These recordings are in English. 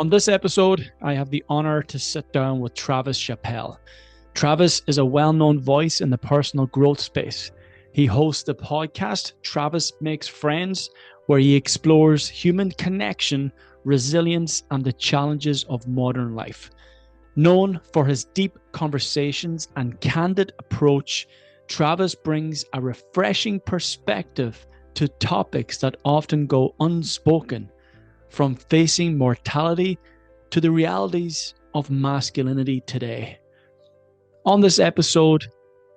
On this episode, I have the honor to sit down with Travis Chappell. Travis is a well-known voice in the personal growth space. He hosts the podcast Travis Makes Friends, where he explores human connection, resilience, and the challenges of modern life. Known for his deep conversations and candid approach, Travis brings a refreshing perspective to topics that often go unspoken, from facing mortality to the realities of masculinity today. On this episode,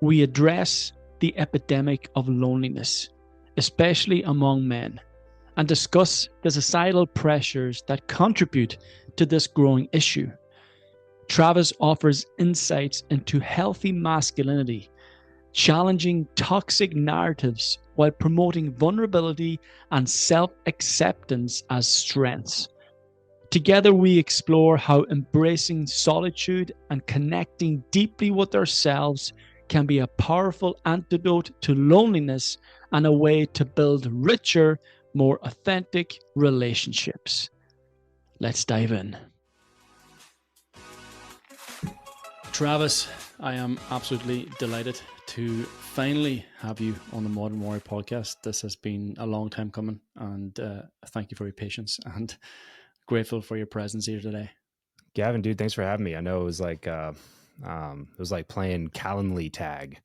we address the epidemic of loneliness, especially among men, and discuss the societal pressures that contribute to this growing issue. Travis offers insights into healthy masculinity, challenging toxic narratives while promoting vulnerability and self-acceptance as strengths. Together, we explore how embracing solitude and connecting deeply with ourselves can be a powerful antidote to loneliness and a way to build richer, more authentic relationships. Let's dive in. Travis, I am absolutely delighted to finally have you on the Modern Warrior podcast. This has been a long time coming, and thank you for your patience and grateful for your presence here today. Gavin, dude, thanks for having me. I know it was like playing Calendly tag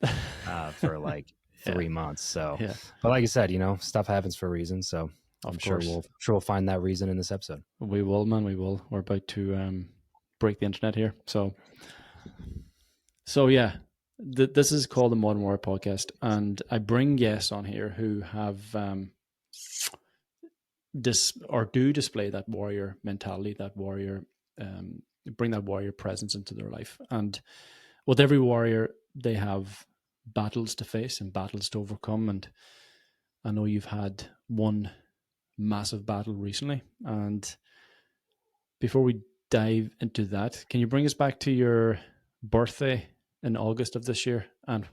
for like 3 months. So, but like I said, stuff happens for a reason. So I'm sure we'll find that reason in this episode. We will, man. We will. We're about to break the internet here. So yeah, this is called the Modern Warrior podcast, and I bring guests on here who have do display that warrior mentality, that warrior, bring that warrior presence into their life. And with every warrior, they have battles to face and battles to overcome. And I know you've had one massive battle recently. And before we dive into that, can you bring us back to your birthday in August of this year, and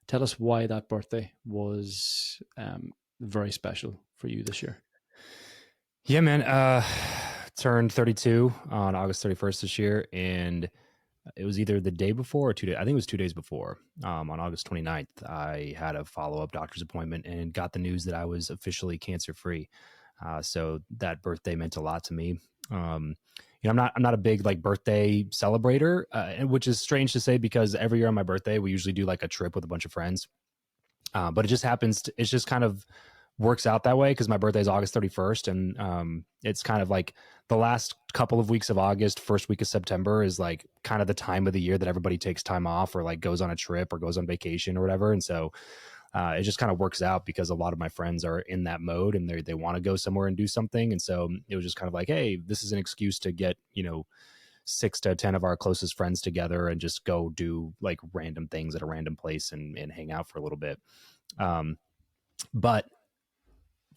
tell us why that birthday was very special for you this year? Yeah, man. Turned 32 on August 31st this year, and it was either the day before or 2 days. I think it was 2 days before. On August 29th, I had a follow-up doctor's appointment and got the news that I was officially cancer-free. So that birthday meant a lot to me. I'm not a big like birthday celebrator, which is strange to say because every year on my birthday, we usually do like a trip with a bunch of friends. But it just it just kind of works out that way because my birthday is August 31st. And it's kind of like the last couple of weeks of August, first week of September is like kind of the time of the year that everybody takes time off or like goes on a trip or goes on vacation or whatever. And so it just kind of works out because a lot of my friends are in that mode and they want to go somewhere and do something. And so it was just kind of like, hey, this is an excuse to get, 6 to 10 of our closest friends together and just go do like random things at a random place and hang out for a little bit. But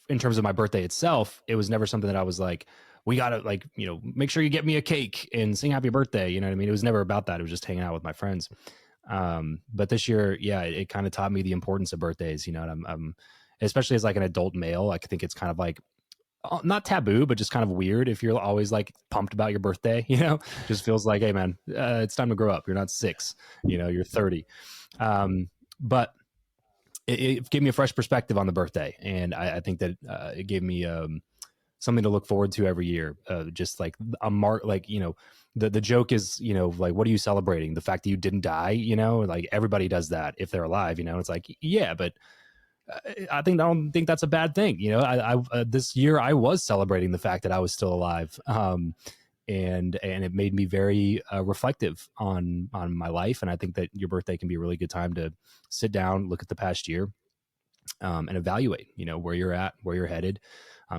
in terms of my birthday itself, it was never something that I was like, we got to like, make sure you get me a cake and sing happy birthday. You know what I mean? It was never about that. It was just hanging out with my friends. But this year, yeah, it kind of taught me the importance of birthdays, and I'm especially as like an adult male, I think it's kind of like not taboo, but just kind of weird if you're always like pumped about your birthday, just feels like, hey man, it's time to grow up. You're not 6, you're 30. But it gave me a fresh perspective on the birthday. And I think that it gave me something to look forward to every year. Just like a mark, like, the joke is, like, what are you celebrating? The fact that you didn't die, like everybody does that if they're alive, it's like, yeah, but I don't think that's a bad thing. I this year I was celebrating the fact that I was still alive. And it made me very reflective on my life. And I think that your birthday can be a really good time to sit down, look at the past year, and evaluate, where you're at, where you're headed.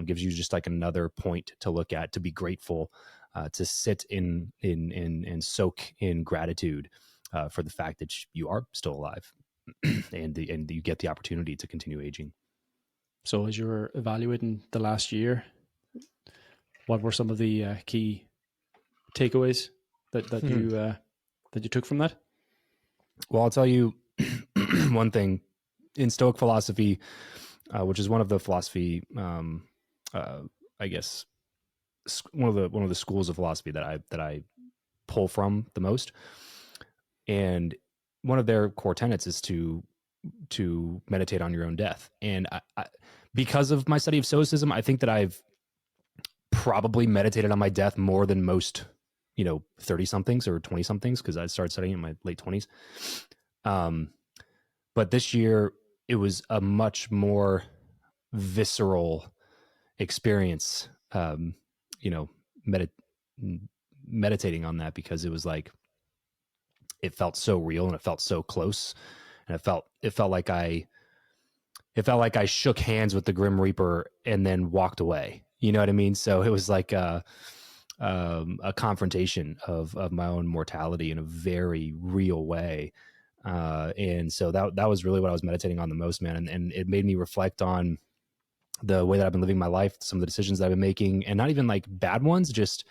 Gives you just like another point to look at, to be grateful, to sit in and soak in gratitude for the fact that you are still alive and you get the opportunity to continue aging. So as you're evaluating the last year, what were some of the key takeaways that you took from that? Well, I'll tell you one thing. In Stoic philosophy, which is one of the philosophy, I guess, one of the schools of philosophy that I pull from the most. And one of their core tenets is to meditate on your own death. And because of my study of Stoicism, I think that I've probably meditated on my death more than most, 30 somethings or 20 somethings, because I started studying in my late 20s. But this year it was a much more visceral experience, meditating on that, because it was like, it felt so real and it felt so close, and it felt like I shook hands with the Grim Reaper and then walked away. You know what I mean? So it was like a confrontation of my own mortality in a very real way. And so that was really what I was meditating on the most, man. And it made me reflect on the way that I've been living my life, some of the decisions that I've been making, and not even like bad ones, just,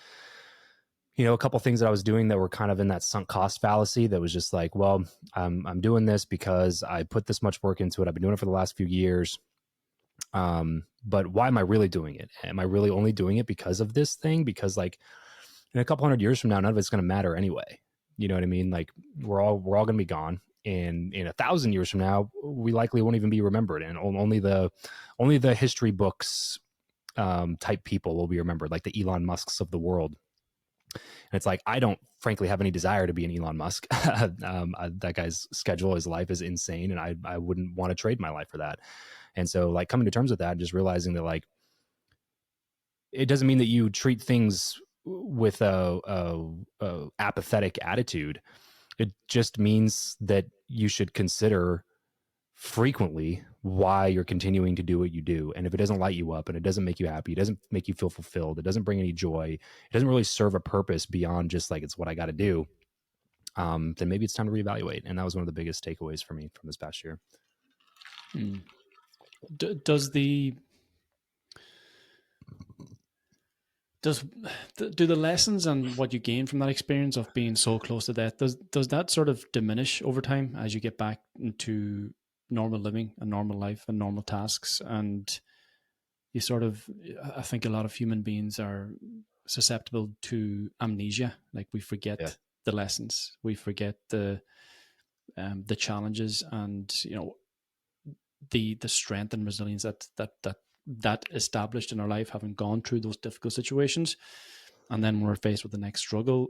a couple things that I was doing that were kind of in that sunk cost fallacy, that was just like, well, I'm doing this because I put this much work into it. I've been doing it for the last few years. But why am I really doing it? Am I really only doing it because of this thing? Because like in a couple hundred years from now, none of it's going to matter anyway. You know what I mean? Like we're all going to be gone. And in 1,000 years from now, we likely won't even be remembered. And only the history books, type people will be remembered, like the Elon Musks of the world. And it's like, I don't frankly have any desire to be an Elon Musk. That guy's schedule, his life is insane. And I wouldn't want to trade my life for that. And so like coming to terms with that, just realizing that like, it doesn't mean that you treat things with a apathetic attitude. It just means that you should consider frequently why you're continuing to do what you do. And if it doesn't light you up and it doesn't make you happy, it doesn't make you feel fulfilled, it doesn't bring any joy, it doesn't really serve a purpose beyond just like, it's what I got to do, then maybe it's time to reevaluate. And that was one of the biggest takeaways for me from this past year. Do the lessons and what you gain from that experience of being so close to death, does that sort of diminish over time as you get back into normal living and normal life and normal tasks? And you sort of, I think a lot of human beings are susceptible to amnesia. Like we forget the lessons, we forget the challenges, and the strength and resilience that established in our life, having gone through those difficult situations. And then when we're faced with the next struggle,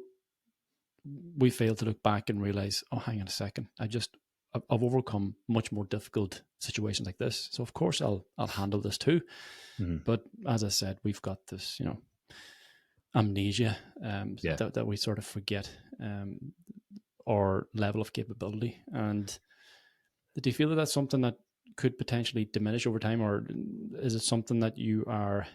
we fail to look back and realize, oh, hang on a second, I've overcome much more difficult situations like this, so of course I'll handle this too. Mm-hmm. But as I said, we've got this amnesia, that we sort of forget our level of capability. And do you feel that that's something that could potentially diminish over time, or is it something that you are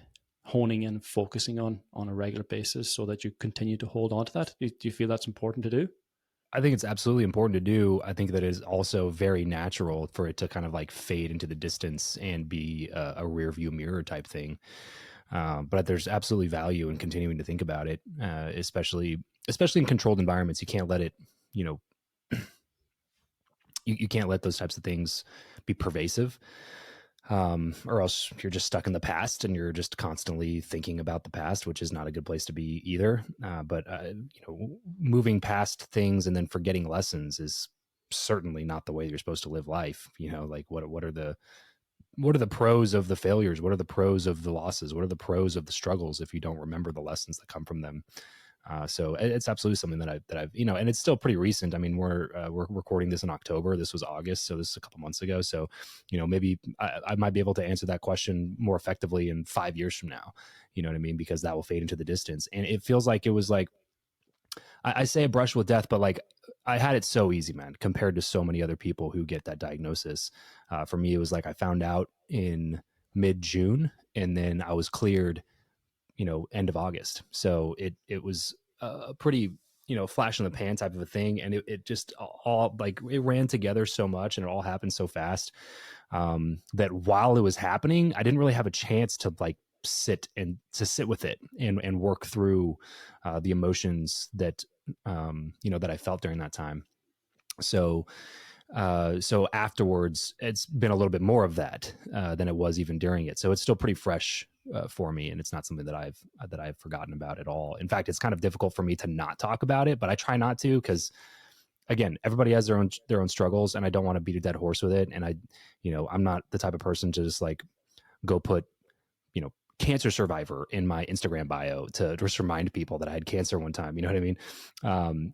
honing in, focusing on a regular basis so that you continue to hold on to that? Do you feel that's important to do? I think it's absolutely important to do. I think that it is also very natural for it to kind of like fade into the distance and be a rear view mirror type thing. But there's absolutely value in continuing to think about it, especially in controlled environments. You can't let it, you can't let those types of things be pervasive, or else you're just stuck in the past and you're just constantly thinking about the past, which is not a good place to be either. But moving past things and then forgetting lessons is certainly not the way you're supposed to live life. Like what are the pros of the failures? What are the pros of the losses? What are the pros of the struggles if you don't remember the lessons that come from them? So it's absolutely something that I've, and it's still pretty recent. I mean, we're recording this in October. This was August. So this is a couple months ago. So, maybe I might be able to answer that question more effectively in 5 years from now, you know what I mean? Because that will fade into the distance. And it feels like it was like, I say a brush with death, but like I had it so easy, man, compared to so many other people who get that diagnosis. For me, it was like, I found out in mid-June and then I was cleared, end of August. So it was a pretty, flash in the pan type of a thing. And it just all like, it ran together so much and it all happened so fast, that while it was happening, I didn't really have a chance to like sit with it and work through the emotions that, that I felt during that time. So afterwards, it's been a little bit more of that than it was even during it. So it's still pretty fresh for me, and it's not something that I've forgotten about at all. In fact, it's kind of difficult for me to not talk about it, but I try not to, because again, everybody has their own struggles, and I don't want to beat a dead horse with it. And I'm not the type of person to just like go put, cancer survivor in my Instagram bio to just remind people that I had cancer one time. You know what I mean?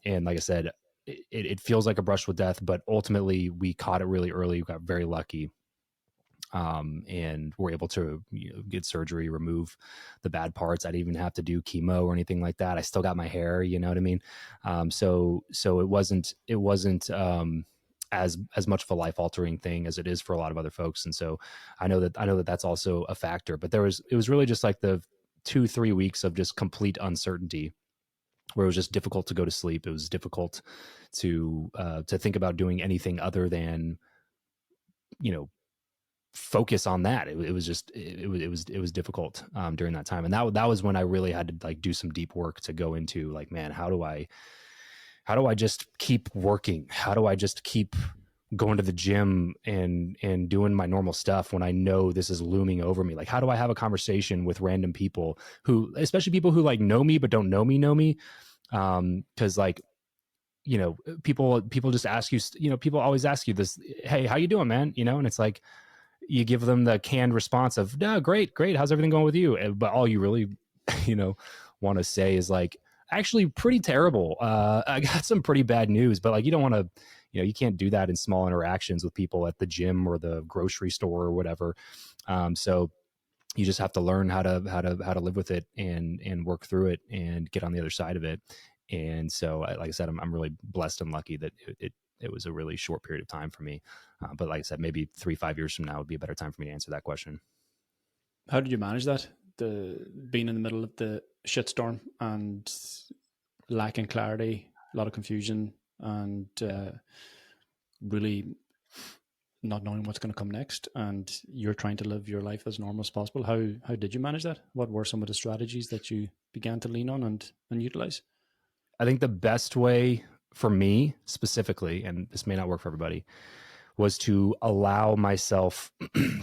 And like I said, it feels like a brush with death, but ultimately we caught it really early. We got very lucky. And we're able to get surgery, remove the bad parts. I didn't even have to do chemo or anything like that. I still got my hair, you know what I mean? So it wasn't as much of a life altering thing as it is for a lot of other folks. And so I know that that's also a factor, but it was really just like the 2-3 weeks of just complete uncertainty, where it was just difficult to go to sleep. It was difficult to think about doing anything other than, focus on that. It was difficult during that time. And that was when I really had to like do some deep work to go into like, man, how do I just keep working? How do I just keep going to the gym and doing my normal stuff when I know this is looming over me? Like, how do I have a conversation with random people who, especially people who like know me but don't know me? Because like, people just ask you, people always ask you this, hey, how you doing, man? And it's like, you give them the canned response of, no, great. How's everything going with you? But all you really, want to say is like, actually pretty terrible. I got some pretty bad news, but like, you don't want to, you can't do that in small interactions with people at the gym or the grocery store or whatever. So you just have to learn how to live with it and work through it and get on the other side of it. And so, like I said, I'm really blessed and lucky that it was a really short period of time for me. But like I said, maybe 3-5 years from now would be a better time for me to answer that question. How did you manage that? Being in the middle of the shitstorm and lacking clarity, a lot of confusion, and really not knowing what's going to come next, and you're trying to live your life as normal as possible. How did you manage that? What were some of the strategies that you began to lean on and utilize? I think the best way for me specifically, and this may not work for everybody, was to allow myself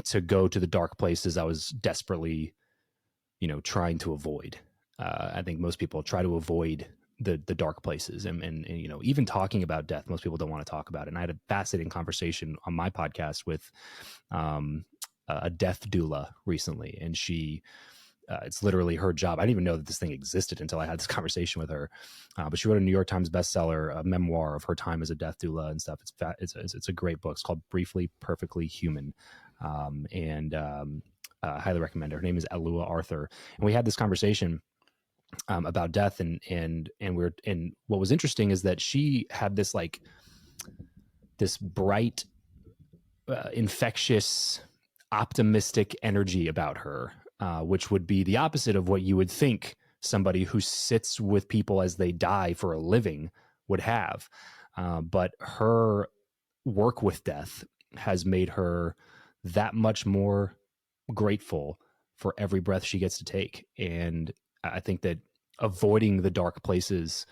to go to the dark places I was desperately, trying to avoid. I think most people try to avoid the dark places, and even talking about death, most people don't want to talk about it. And I had a fascinating conversation on my podcast with a death doula recently, and she. It's literally her job. I didn't even know that this thing existed until I had this conversation with her. But she wrote a New York Times bestseller, a memoir of her time as a death doula and stuff. It's a great book. It's called Briefly, Perfectly Human, and I highly recommend it. Her name is Alua Arthur, and we had this conversation about death, and what was interesting is that she had this like this bright, infectious, optimistic energy about her. Which would be the opposite of what you would think somebody who sits with people as they die for a living would have. But her work with death has made her that much more grateful for every breath she gets to take. And I think that avoiding the dark places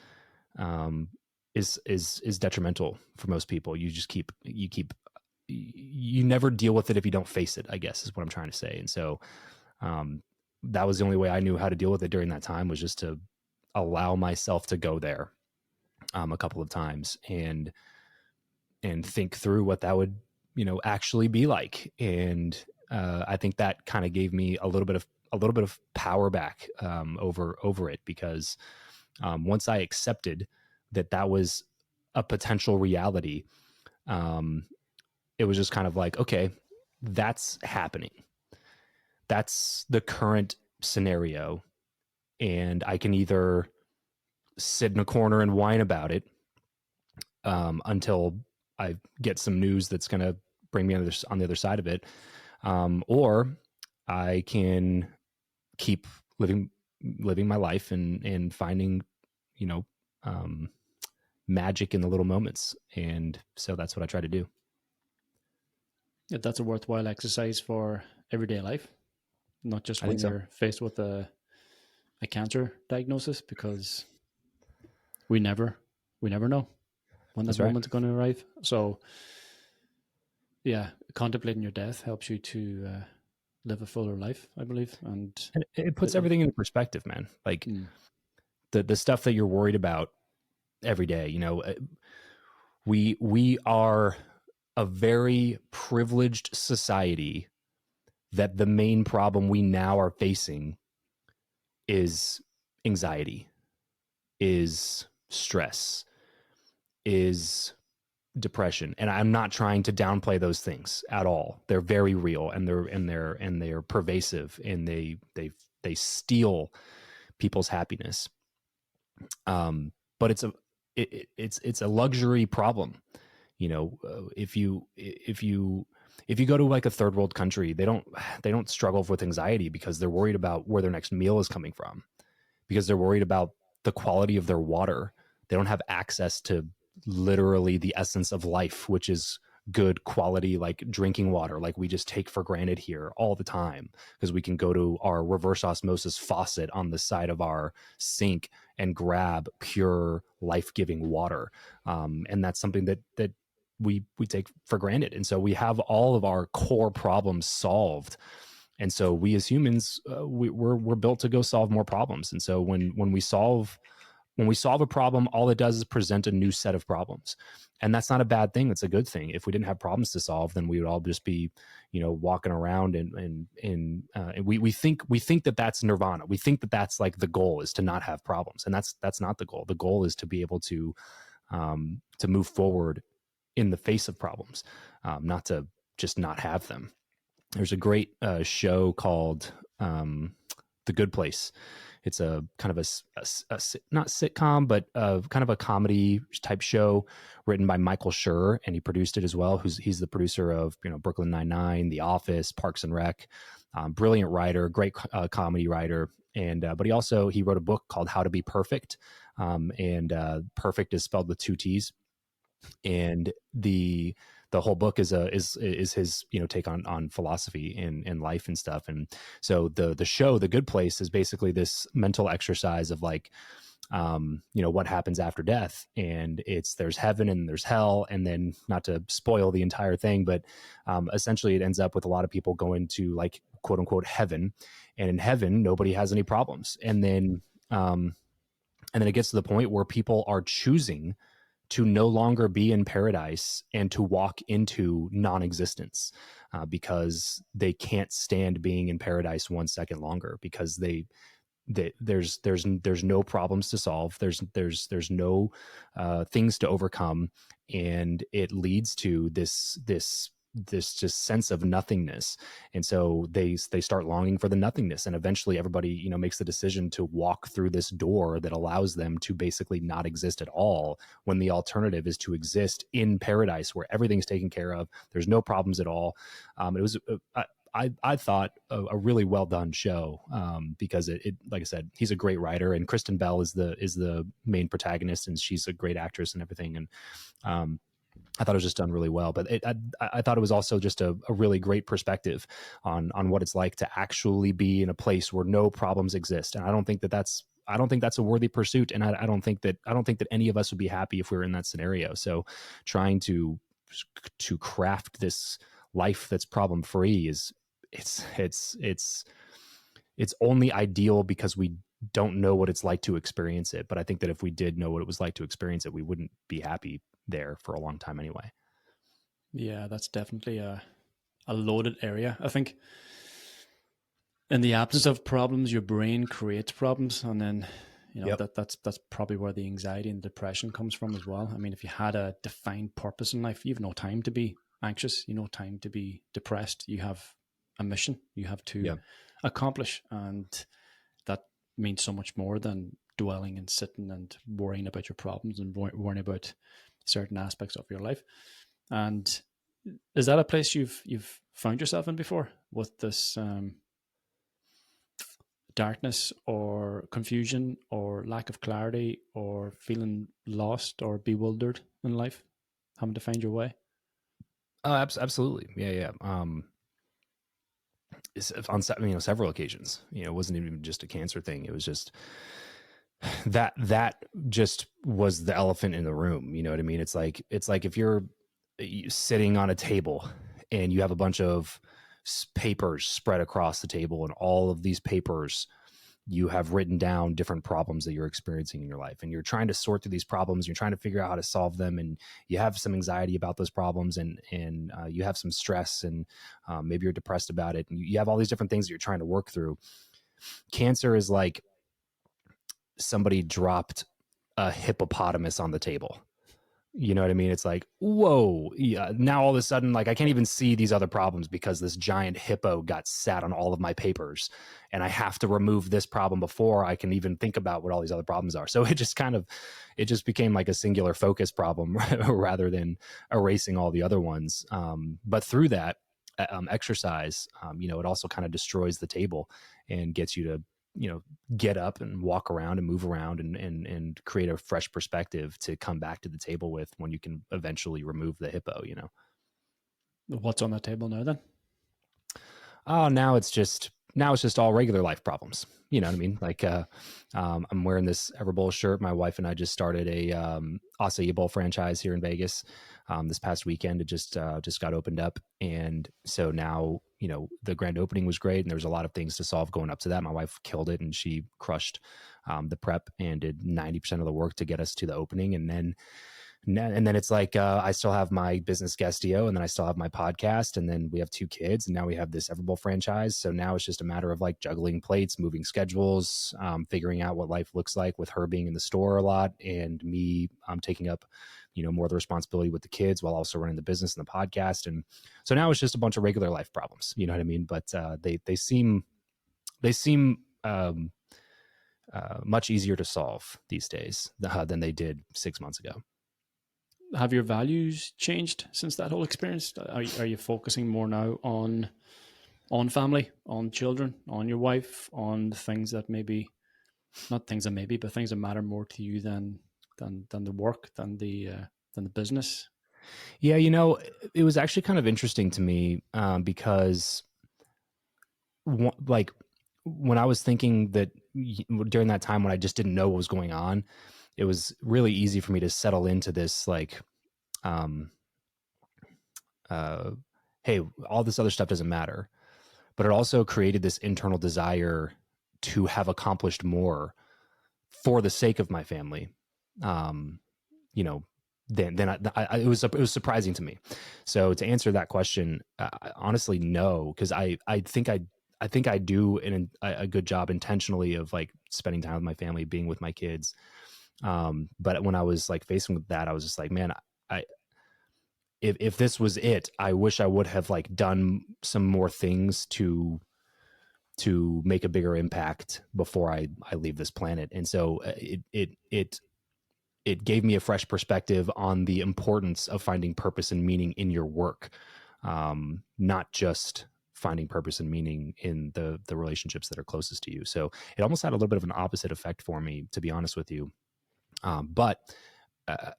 is detrimental for most people. You never deal with it if you don't face it, I guess is what I'm trying to say. And so that was the only way I knew how to deal with it during that time, was just to allow myself to go there a couple of times and think through what that would, actually be like. And I think that kind of gave me a little bit of power back over it, because once I accepted that was a potential reality, it was just kind of like, okay, that's happening. That's the current scenario. And I can either sit in a corner and whine about it until I get some news that's going to bring me on the other side of it. Or I can keep living my life and finding, magic in the little moments. And so that's what I try to do. Yeah, that's a worthwhile exercise for everyday life, not just when you're faced with a cancer diagnosis, because we never know when that moment's going to arrive. So yeah, contemplating your death helps you to live a fuller life, I believe. And it puts everything into perspective, man. Like the stuff that you're worried about every day, you know, we are a very privileged society that the main problem we now are facing is anxiety, is stress, is depression. And I'm not trying to downplay those things at all. They're very real, and they're pervasive, and they steal people's happiness. But it's a luxury problem. You know, if you go to like a third world country, they don't struggle with anxiety because they're worried about where their next meal is coming from, because they're worried about the quality of their water. They don't have access to literally the essence of life, which is good quality, like drinking water, like we just take for granted here all the time, because we can go to our reverse osmosis faucet on the side of our sink and grab pure life-giving water. And that's something that we take for granted. And so we have all of our core problems solved. And so we as humans, we're built to go solve more problems. And so when we solve a problem, all it does is present a new set of problems. And that's not a bad thing. It's a good thing. If we didn't have problems to solve, then we would all just be, you know, walking around and we think that that's nirvana. We think that that's like the goal, is to not have problems. And that's not the goal. The goal is to be able to move forward in the face of problems, not to just not have them. There's a great show called The Good Place. It's a kind of a not sitcom, but kind of a comedy type show written by Michael Schur, and he produced it as well. He's the producer of, you know, Brooklyn Nine-Nine, The Office, Parks and Rec. Brilliant writer, great comedy writer, and but he wrote a book called How to Be Perfect, and perfect is spelled with 2 T's, and the whole book is his, you know, take on philosophy and life and stuff. And so the show The Good Place is basically this mental exercise of like, you know, what happens after death, and there's heaven and there's hell, and then, not to spoil the entire thing, but essentially it ends up with a lot of people going to, like, quote unquote heaven, and in heaven nobody has any problems, and then it gets to the point where people are choosing to no longer be in paradise and to walk into non-existence, because they can't stand being in paradise 1 second longer, because there's no problems to solve. There's no things to overcome, and it leads to this just sense of nothingness. And so they start longing for the nothingness, and eventually everybody, you know, makes the decision to walk through this door that allows them to basically not exist at all, when the alternative is to exist in paradise where everything's taken care of. There's no problems at all. It was I thought a really well done show, because it, like I said, he's a great writer, and Kristen Bell is the main protagonist, and she's a great actress and everything. And I thought it was just done really well. But I thought it was also just a really great perspective on what it's like to actually be in a place where no problems exist. And I don't think that's a worthy pursuit. And I don't think that any of us would be happy if we were in that scenario. So trying to craft this life that's problem free it's only ideal because we don't know what it's like to experience it. But I think that if we did know what it was like to experience it, we wouldn't be happy there for a long time anyway. Yeah, that's definitely a loaded area. I think in the absence of problems, your brain creates problems, and then, you know, that's probably where the anxiety and depression comes from as well. I mean, if you had a defined purpose in life, you have no time to be anxious, you know, time to be depressed. You have a mission you have to accomplish, and that means so much more than dwelling and sitting and worrying about your problems and worrying about certain aspects of your life. And is that a place you've found yourself in before, with this darkness or confusion or lack of clarity, or feeling lost or bewildered in life, having to find your way? Absolutely. Yeah. On, you know, several occasions. You know, it wasn't even just a cancer thing. It was just that just was the elephant in the room. You know what I mean? It's like if you're sitting on a table and you have a bunch of papers spread across the table, and all of these papers, you have written down different problems that you're experiencing in your life, and you're trying to sort through these problems. You're trying to figure out how to solve them, and you have some anxiety about those problems, and you have some stress, and maybe you're depressed about it, and you have all these different things that you're trying to work through. Cancer is like somebody dropped a hippopotamus on the table. You know what I mean? It's like, whoa, yeah. Now all of a sudden, like, I can't even see these other problems because this giant hippo got sat on all of my papers, and I have to remove this problem before I can even think about what all these other problems are. So it just became like a singular focus problem rather than erasing all the other ones. But through that exercise, it also kind of destroys the table and gets you to, get up and walk around and move around and create a fresh perspective to come back to the table with when you can eventually remove the hippo. What's on the table now then? Oh, now it's just all regular life problems. You know what I mean? Like, I'm wearing this Everbowl shirt. My wife and I just started a acai bowl franchise here in Vegas this past weekend. It just got opened up, and so now, the grand opening was great, and there was a lot of things to solve going up to that. My wife killed it, and she crushed the prep and did 90% of the work to get us to the opening, and then it's like, I still have my business Guestio, and then I still have my podcast, and then we have 2 kids, and now we have this Everbowl franchise. So now it's just a matter of like juggling plates, moving schedules, figuring out what life looks like with her being in the store a lot, and me taking up, more of the responsibility with the kids while also running the business and the podcast. And so now it's just a bunch of regular life problems. You know what I mean? But they seem much easier to solve these days than they did 6 months ago. Have your values changed since that whole experience? Are you focusing more now on family, on children, on your wife, on the things that maybe not things that maybe, but things that matter more to you than the work, than the business? Yeah, it was actually kind of interesting to me because like when I was thinking that during that time when I just didn't know what was going on, it was really easy for me to settle into this like, hey, all this other stuff doesn't matter. But it also created this internal desire to have accomplished more for the sake of my family. Then it was surprising to me. So to answer that question, honestly, no, because I think I do a good job intentionally of like spending time with my family, being with my kids. But when I was like facing with that, I was just like, man, if this was it, I wish I would have like done some more things to make a bigger impact before I leave this planet. And so it gave me a fresh perspective on the importance of finding purpose and meaning in your work, not just finding purpose and meaning in the relationships that are closest to you. So it almost had a little bit of an opposite effect for me, to be honest with you. But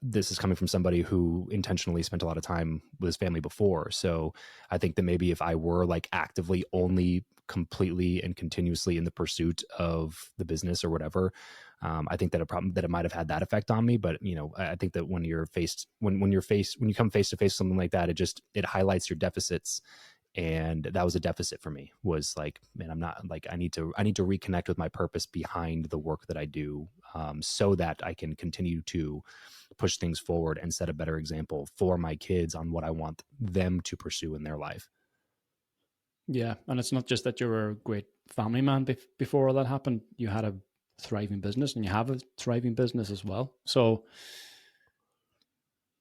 this is coming from somebody who intentionally spent a lot of time with his family before. So I think that maybe if I were like actively only completely and continuously in the pursuit of the business or whatever, I think that it might have had that effect on me. But I think that when you come face to face with something like that, it highlights your deficits. And that was a deficit for me, was like, man, I'm not like, I need to reconnect with my purpose behind the work that I do, so that I can continue to push things forward and set a better example for my kids on what I want them to pursue in their life. Yeah. And it's not just that you were a great family man before all that happened. You had a thriving business, and you have a thriving business as well. So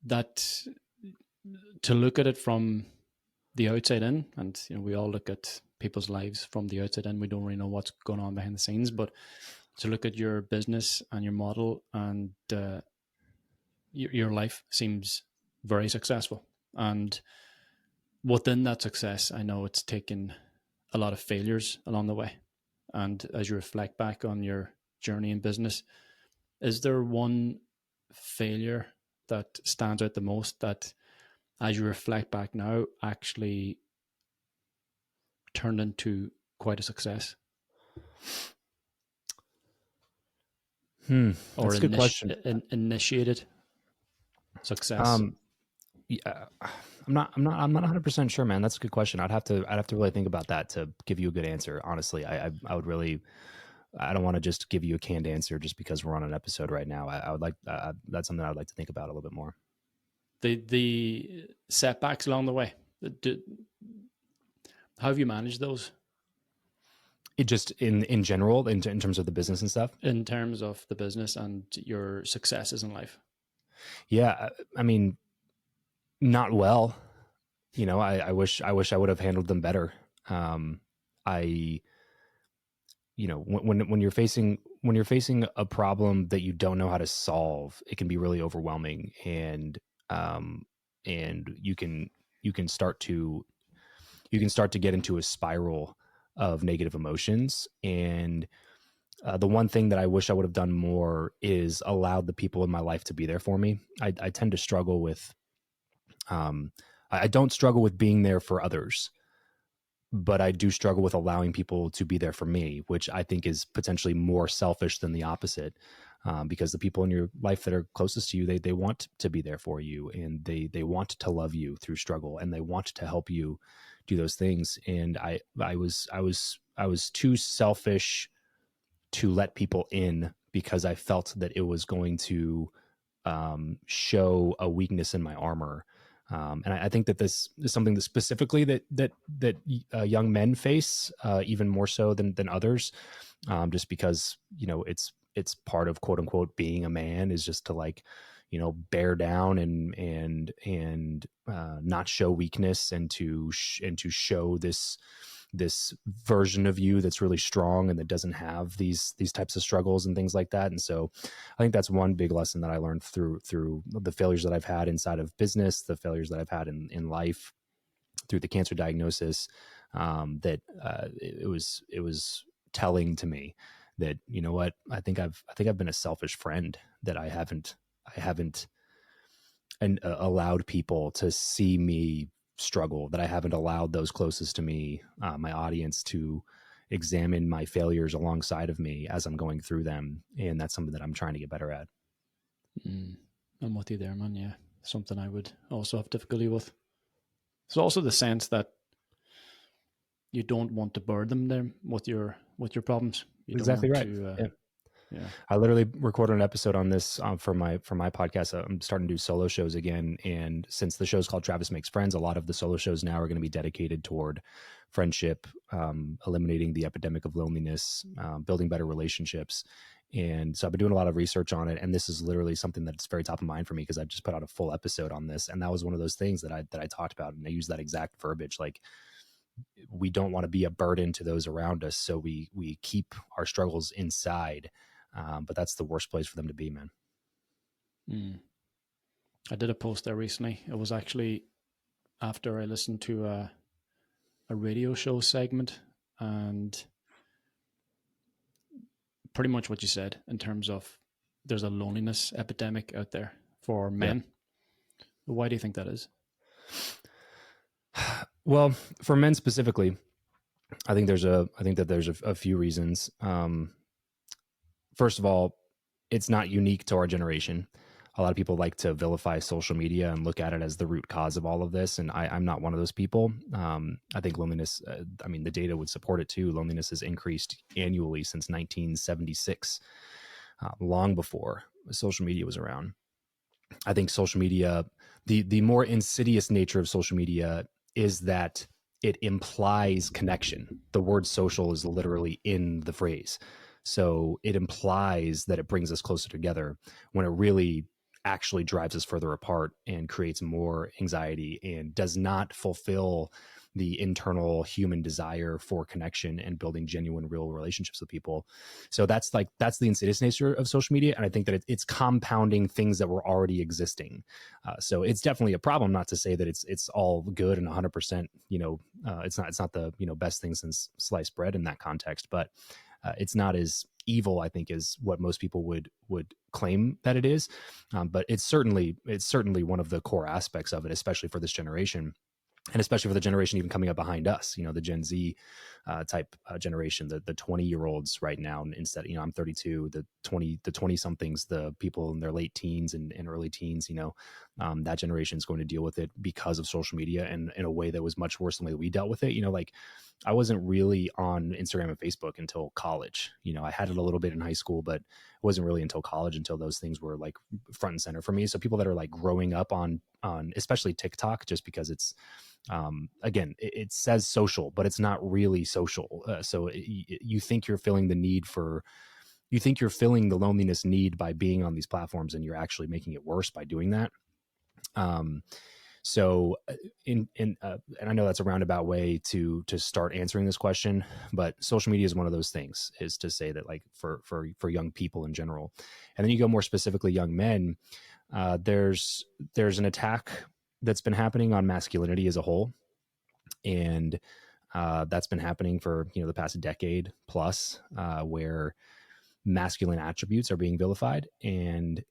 that, to look at it from the outside in, and we all look at people's lives from the outside in, we don't really know what's going on behind the scenes, but to look at your business and your model, and your life seems very successful. And within that success, I know it's taken a lot of failures along the way. And as you reflect back on your journey in business, is there one failure that stands out the most that, as you reflect back now, actually turned into quite a success? That's a good question. Initiated success? Yeah, I'm not 100% sure, man. That's a good question. I'd have to really think about that to give you a good answer. Honestly, I would really, I don't want to just give you a canned answer just because we're on an episode right now. I would like, that's something I'd like to think about a little bit more. The setbacks along the way, how have you managed those It just in general, in terms of the business and stuff. in terms of the business and your successes in life? Yeah, I mean, not well. I wish I would have handled them better. I when you're facing a problem that you don't know how to solve, it can be really overwhelming, and you can start to get into a spiral of negative emotions. And the one thing that I wish I would have done more is allowed the people in my life to be there for me. I tend to struggle with I don't struggle with being there for others, but I do struggle with allowing people to be there for me, which I think is potentially more selfish than the opposite. Because the people in your life that are closest to you, they want to be there for you, and they want to love you through struggle, and they want to help you do those things. And I was too selfish to let people in because I felt that it was going to show a weakness in my armor. And I think that this is something that specifically that young men face, even more so than others, just because it's part of quote unquote being a man is just to bear down and not show weakness, and to show this version of you that's really strong and that doesn't have these types of struggles and things like that. And so I think that's one big lesson that I learned through the failures that I've had inside of business, the failures that I've had in life, through the cancer diagnosis, that it was telling to me that, you know what, I think I've been a selfish friend, that I haven't allowed people to see me struggle, that I haven't allowed those closest to me, my audience, to examine my failures alongside of me as I'm going through them. And that's something that I'm trying to get better at. I'm with you there, man. Yeah, something I would also have difficulty with. It's also the sense that you don't want to burden them with your problems. You Exactly don't right. want to, yeah. I literally recorded an episode on this for my podcast. I'm starting to do solo shows again, and since the show's called Travis Makes Friends, a lot of the solo shows now are going to be dedicated toward friendship, eliminating the epidemic of loneliness, building better relationships. And so I've been doing a lot of research on it, and this is literally something that's very top of mind for me because I just put out a full episode on this, and that was one of those things that I talked about, and I used that exact verbiage, like, we don't want to be a burden to those around us, so we keep our struggles inside. But that's the worst place for them to be, man. I did a post there recently. It was actually after I listened to a radio show segment, and pretty much what you said in terms of there's a loneliness epidemic out there for men. Yeah. Why do you think that is? Well, for men specifically, I think that there's a few reasons. First of all, it's not unique to our generation. A lot of people like to vilify social media and look at it as the root cause of all of this, and I'm not one of those people. I think loneliness, the data would support it too. Loneliness has increased annually since 1976, long before social media was around. I think social media, the more insidious nature of social media is that it implies connection. The word social is literally in the phrase. So it implies that it brings us closer together when it really actually drives us further apart and creates more anxiety and does not fulfill the internal human desire for connection and building genuine, real relationships with people. So that's the insidious nature of social media. And I think that it's compounding things that were already existing. So it's definitely a problem, not to say that it's all good and 100%, it's not the, best thing since sliced bread in that context, but it's not as evil, I think, is what most people would claim that it is. But it's certainly one of the core aspects of it, especially for this generation. And especially for the generation even coming up behind us, the Gen Z type generation, the 20-year-olds right now, instead, I'm 32, the 20 somethings, the people in their late teens and early teens, that generation is going to deal with it because of social media, and in a way that was much worse than the way we dealt with it. Like, I wasn't really on Instagram and Facebook until college. I had it a little bit in high school, but it wasn't really until college until those things were like front and center for me. So people that are like growing up on especially TikTok, just because it's again, it says social, but it's not really social. So you think you're filling the need for, you think you're filling the loneliness need by being on these platforms, and you're actually making it worse by doing that. So and I know that's a roundabout way to start answering this question, but social media is one of those things, is to say that, like, for young people in general. And then you go more specifically young men, there's an attack that's been happening on masculinity as a whole. And that's been happening for, the past decade plus, where masculine attributes are being vilified, and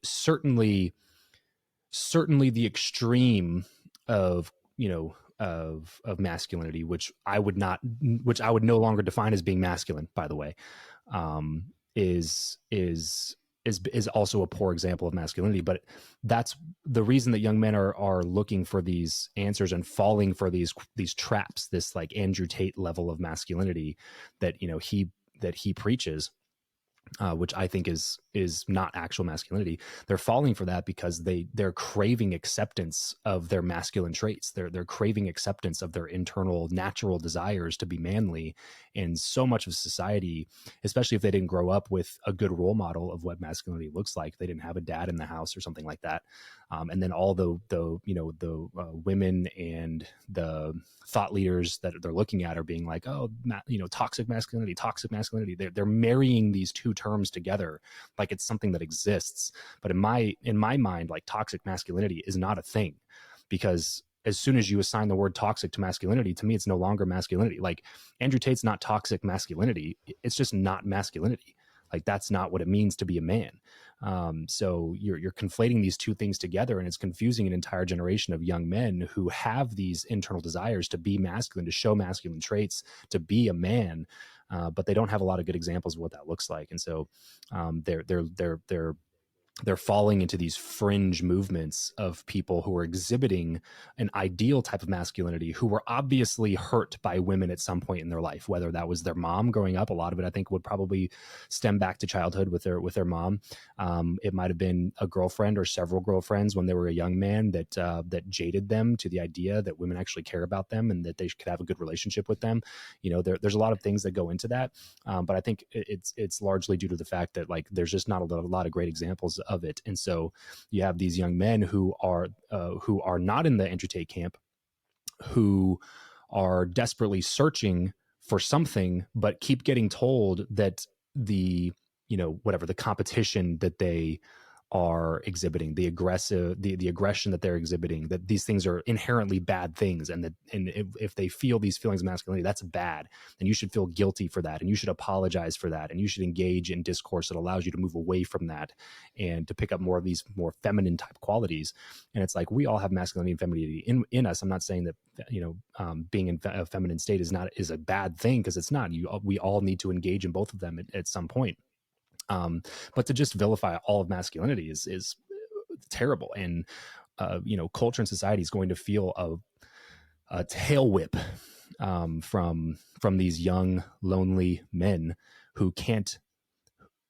certainly the extreme of, of masculinity, which I would no longer define as being masculine, by the way, is also a poor example of masculinity. But that's the reason that young men are looking for these answers and falling for these traps, this like Andrew Tate level of masculinity that he preaches, which I think is not actual masculinity. They're falling for that because they're craving acceptance of their masculine traits. They're craving acceptance of their internal natural desires to be manly. And so much of society, especially if they didn't grow up with a good role model of what masculinity looks like, they didn't have a dad in the house or something like that. And then all the women and the thought leaders that they're looking at are being like, oh, toxic masculinity. They're marrying these two terms together like it's something that exists. But in my mind, like, toxic masculinity is not a thing, because as soon as you assign the word toxic to masculinity, to me, it's no longer masculinity. Like, Andrew Tate's not toxic masculinity. It's just not masculinity. Like, that's not what it means to be a man. So you're conflating these two things together, and it's confusing an entire generation of young men who have these internal desires to be masculine, to show masculine traits, to be a man, but they don't have a lot of good examples of what that looks like. And so they're falling into these fringe movements of people who are exhibiting an ideal type of masculinity, who were obviously hurt by women at some point in their life, whether that was their mom growing up. A lot of it, I think, would probably stem back to childhood with their mom. It might have been a girlfriend or several girlfriends when they were a young man that jaded them to the idea that women actually care about them and that they could have a good relationship with them. There's a lot of things that go into that, but I think it's largely due to the fact that, like, there's just not a lot of great examples of it. And so you have these young men who are not in the Andrew Tate camp, who are desperately searching for something, but keep getting told that the competition that they are exhibiting, the aggression that they're exhibiting, that these things are inherently bad things, and if they feel these feelings of masculinity, that's bad, and you should feel guilty for that, and you should apologize for that, and you should engage in discourse that allows you to move away from that and to pick up more of these more feminine type qualities. And it's like, we all have masculinity and femininity in us. I'm not saying that being in a feminine state is a bad thing, because it's not. We all need to engage in both of them at some point. But to just vilify all of masculinity is terrible. And, culture and society is going to feel a tail whip from these young, lonely men who can't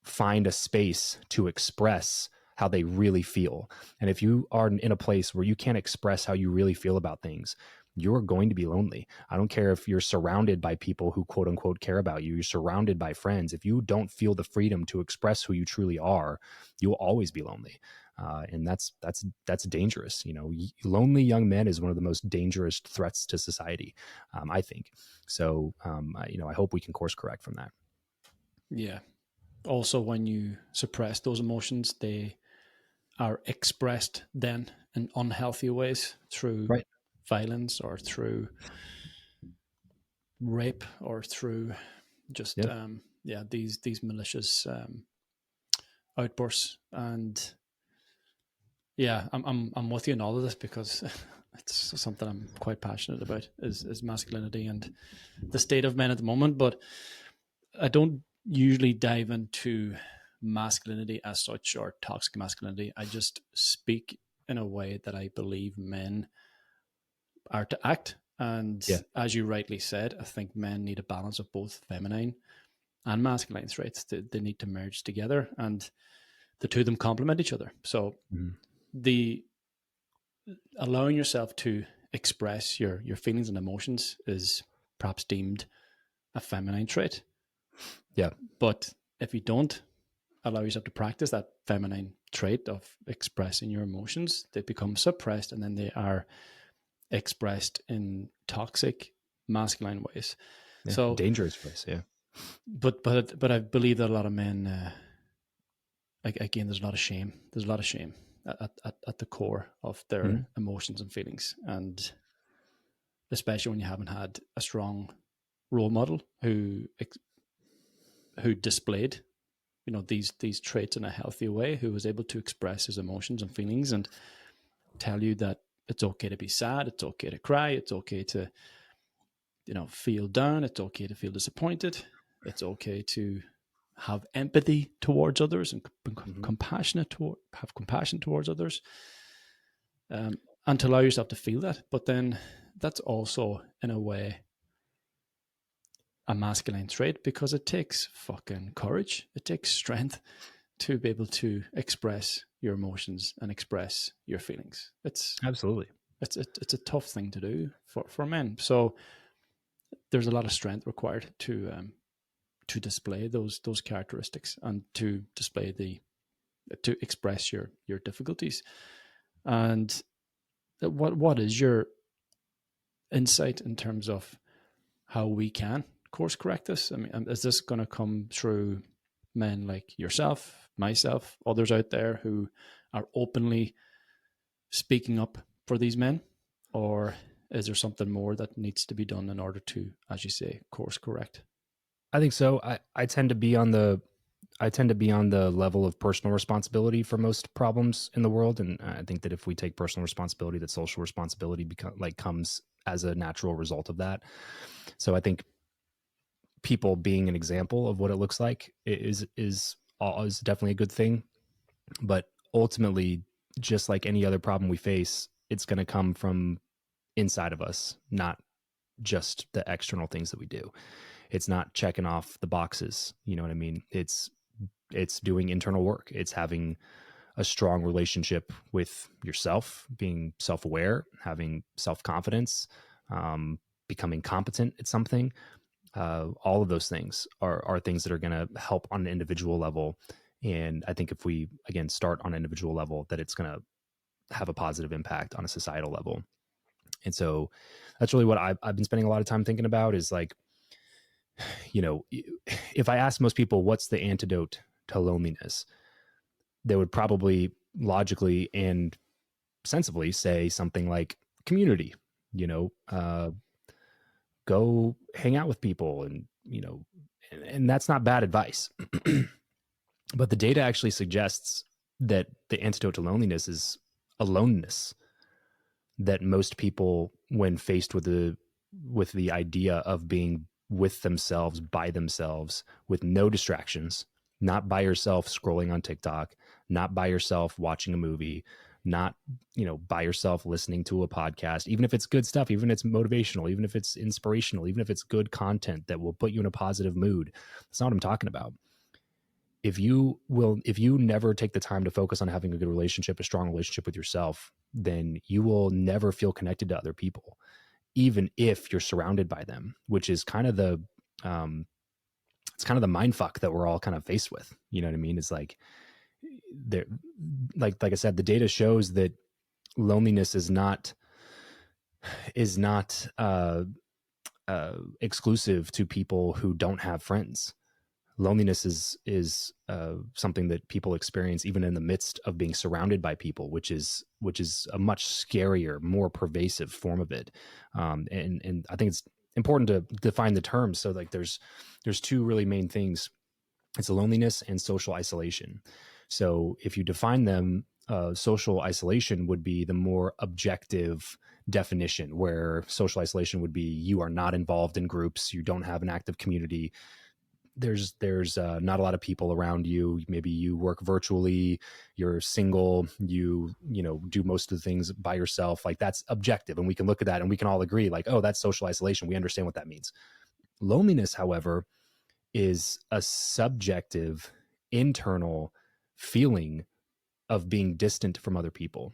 find a space to express how they really feel. And if you are in a place where you can't express how you really feel about things, you're going to be lonely. I don't care if you're surrounded by people who quote unquote care about you. You're surrounded by friends. If you don't feel the freedom to express who you truly are, you'll always be lonely. And that's dangerous. Lonely young men is one of the most dangerous threats to society, I think. So, I hope we can course correct from that. Yeah. Also, when you suppress those emotions, they are expressed then in unhealthy ways through violence, or through rape, or through just these malicious outbursts. And yeah, I'm with you in all of this, because it's something I'm quite passionate about, is masculinity and the state of men at the moment. But I don't usually dive into masculinity as such or toxic masculinity. I just speak in a way that I believe men are to act. And Yeah. as you rightly said, I think men need a balance of both feminine and masculine traits. They need to merge together, and the two of them complement each other. So the allowing yourself to express your feelings and emotions is perhaps deemed a feminine trait. Yeah. But if you don't allow yourself to practice that feminine trait of expressing your emotions, they become suppressed, and then they are expressed in toxic masculine ways. Yeah. So Dangerous ways. Yeah. but I believe that a lot of men, again, there's a lot of shame. There's a lot of shame at the core of their emotions and feelings, and especially when you haven't had a strong role model who displayed, you know, these traits in a healthy way, who was able to express his emotions and feelings and tell you that it's okay to be sad, it's okay to cry, it's okay to, you know, feel down, it's okay to feel disappointed, it's okay to have empathy towards others and have compassion towards others, and to allow yourself to feel that. But then that's also, in a way, a masculine trait, because it takes fucking courage, it takes strength to be able to express your emotions and express your feelings. Absolutely. It's a tough thing to do for men. So there's a lot of strength required to display those characteristics and to display to express your difficulties. And what is your insight in terms of how we can course correct this? I mean, is this going to come through men like yourself, myself, others out there who are openly speaking up for these men? Or is there something more that needs to be done in order to, as you say, course correct? I think so. I tend to be on the level of personal responsibility for most problems in the world, and I think that if we take personal responsibility, that social responsibility comes as a natural result of that. So I think people being an example of what it looks like is definitely a good thing. But ultimately, just like any other problem we face, it's going to come from inside of us, not just the external things that we do. It's not checking off the boxes. You know what I mean? It's doing internal work. It's having a strong relationship with yourself, being self-aware, having self-confidence, becoming competent at something. All of those things are things that are going to help on an individual level. And I think if we, again, start on an individual level, that it's going to have a positive impact on a societal level. And so that's really what I've been spending a lot of time thinking about, is like, you know, if I ask most people what's the antidote to loneliness, they would probably logically and sensibly say something like community, you know, go hang out with people, and, you know, and that's not bad advice. But the data actually suggests that the antidote to loneliness is aloneness. That most people, when faced with the idea of being with themselves, by themselves, with no distractions, not by yourself scrolling on TikTok, not by yourself watching a movie, not, you know, by yourself listening to a podcast, even if it's good stuff, even if it's motivational, even if it's inspirational, even if it's good content that will put you in a positive mood. That's not what I'm talking about. If you never take the time to focus on having a good relationship, a strong relationship with yourself, then you will never feel connected to other people, even if you're surrounded by them, which is kind of the, it's kind of the mind fuck that we're all kind of faced with. You know what I mean? It's like, there, like I said, the data shows that loneliness is not exclusive to people who don't have friends. Loneliness is something that people experience even in the midst of being surrounded by people, which is a much scarier, more pervasive form of it. And I think it's important to define the terms. So like there's two really main things. It's loneliness and social isolation. So if you define them social isolation would be the more objective definition, where social isolation would be you are not involved in groups, you don't have an active community, there's not a lot of people around you, maybe you work virtually, you're single, you know, do most of the things by yourself. Like, that's objective, and we can look at that and we can all agree, like, oh, that's social isolation, we understand what that means. Loneliness, however, is a subjective, internal feeling of being distant from other people.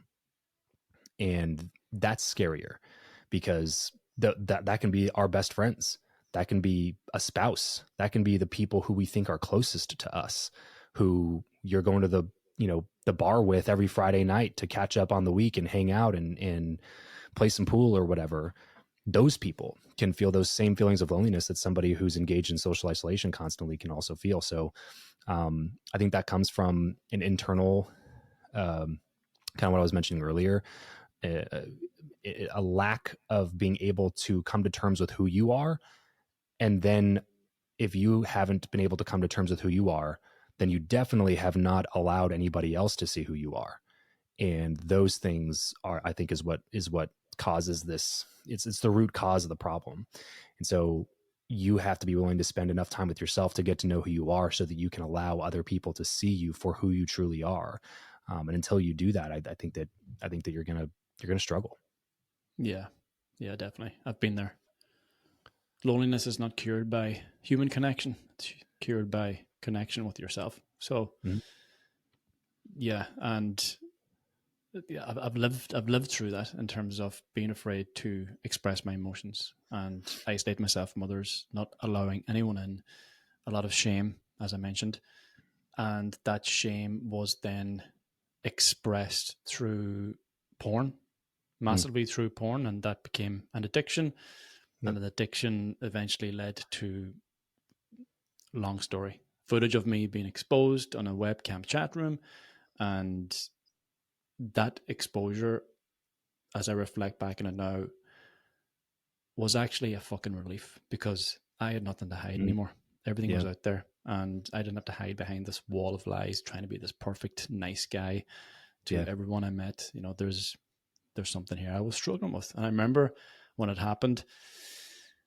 And that's scarier, because that can be our best friends. That can be a spouse. That can be the people who we think are closest to us, who you're going to the, you know, the bar with every Friday night to catch up on the week and hang out and play some pool or whatever. Those people can feel those same feelings of loneliness that somebody who's engaged in social isolation constantly can also feel. So I think that comes from an internal, kind of what I was mentioning earlier, a lack of being able to come to terms with who you are. And then if you haven't been able to come to terms with who you are, then you definitely have not allowed anybody else to see who you are. And those things are, I think, is what causes this. It's the root cause of the problem. And so you have to be willing to spend enough time with yourself to get to know who you are, so that you can allow other people to see you for who you truly are. And until you do that, I think that you're gonna struggle. Yeah, definitely. I've been there. Loneliness is not cured by human connection; it's cured by connection with yourself. So, yeah, and yeah, I've lived through that, in terms of being afraid to express my emotions and isolate myself from others, not allowing anyone in. A lot of shame, as I mentioned, and that shame was then expressed through porn, massively through porn, and that became an addiction. And an addiction eventually led to, long story, footage of me being exposed on a webcam chat room. And that exposure, as I reflect back on it now, was actually a fucking relief, because I had nothing to hide anymore. Everything was out there, and I didn't have to hide behind this wall of lies, trying to be this perfect, nice guy to everyone I met. You know, there's something here I was struggling with. And I remember when it happened,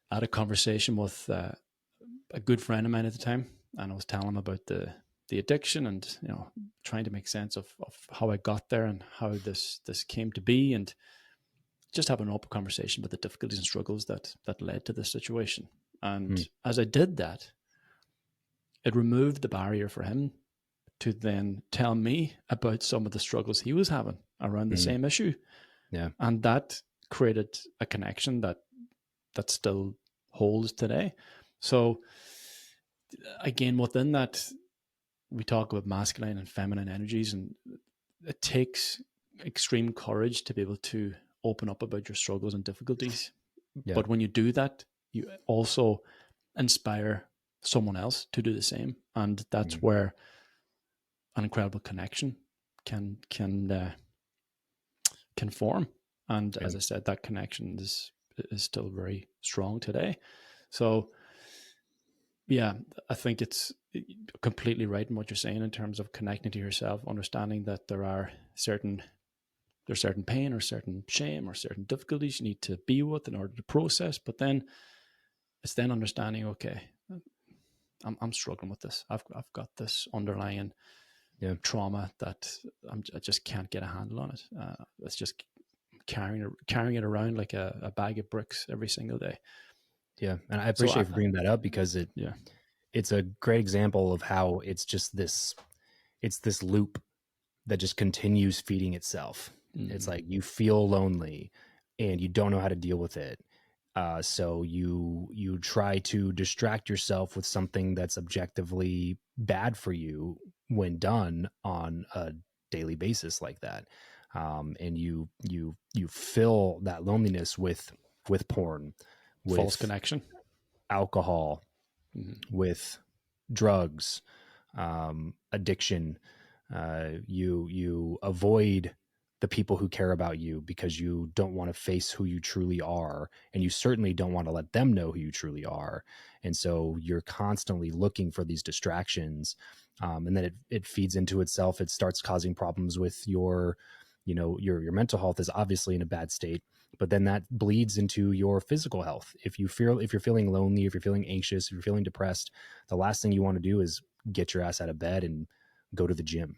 I had a conversation with a good friend of mine at the time, and I was telling him about the addiction, and, you know, trying to make sense of how I got there and how this came to be, and just having an open conversation about the difficulties and struggles that led to this situation. And as I did that, it removed the barrier for him to then tell me about some of the struggles he was having around the same issue. Yeah. And that created a connection that still holds today. So again, within that, we talk about masculine and feminine energies, and it takes extreme courage to be able to open up about your struggles and difficulties. Yeah. But when you do that, you also inspire someone else to do the same. And that's where an incredible connection can form. And as I said, that connection is still very strong today. So yeah, I think it's completely right in what you're saying in terms of connecting to yourself, understanding that there's certain pain or certain shame or certain difficulties you need to be with in order to process. But then it's then understanding, okay, I'm struggling with this. I've got this underlying trauma that I just can't get a handle on it. It's just carrying it around like a bag of bricks every single day. Yeah, and I appreciate you bringing that up, because it's a great example of how it's this loop that just continues feeding itself. It's like you feel lonely and you don't know how to deal with it. So you try to distract yourself with something that's objectively bad for you when done on a daily basis like that. And you fill that loneliness with porn, with false connection, alcohol, with drugs, addiction. You avoid the people who care about you because you don't want to face who you truly are, and you certainly don't want to let them know who you truly are. And so you're constantly looking for these distractions, And then it feeds into itself. It starts causing problems with your, your mental health is obviously in a bad state, but then that bleeds into your physical health. If you're feeling lonely, if you're feeling anxious, if you're feeling depressed, the last thing you want to do is get your ass out of bed and go to the gym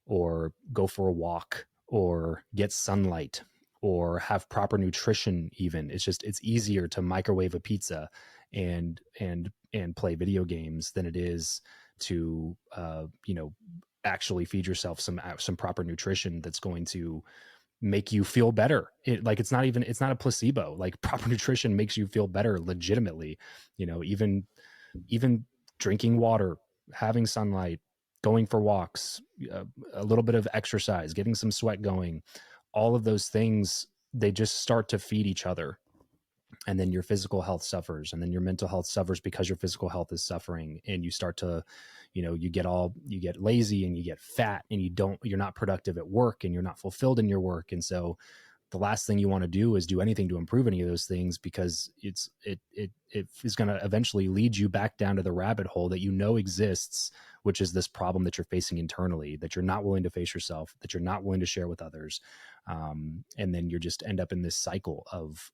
or go for a walk or get sunlight or have proper nutrition. Even it's easier to microwave a pizza and play video games than it is to actually feed yourself some proper nutrition that's going to make you feel better. It's not a placebo. Like, proper nutrition makes you feel better legitimately. Even drinking water, having sunlight, going for walks, a little bit of exercise, getting some sweat going, all of those things, they just start to feed each other. And then your physical health suffers, and then your mental health suffers because your physical health is suffering. And you start to, you get lazy and you get fat, and you're not productive at work, and you're not fulfilled in your work. And so the last thing you want to do is do anything to improve any of those things, because it is going to eventually lead you back down to the rabbit hole that exists, which is this problem that you're facing internally, that you're not willing to face yourself, that you're not willing to share with others. And then you just end up in this cycle of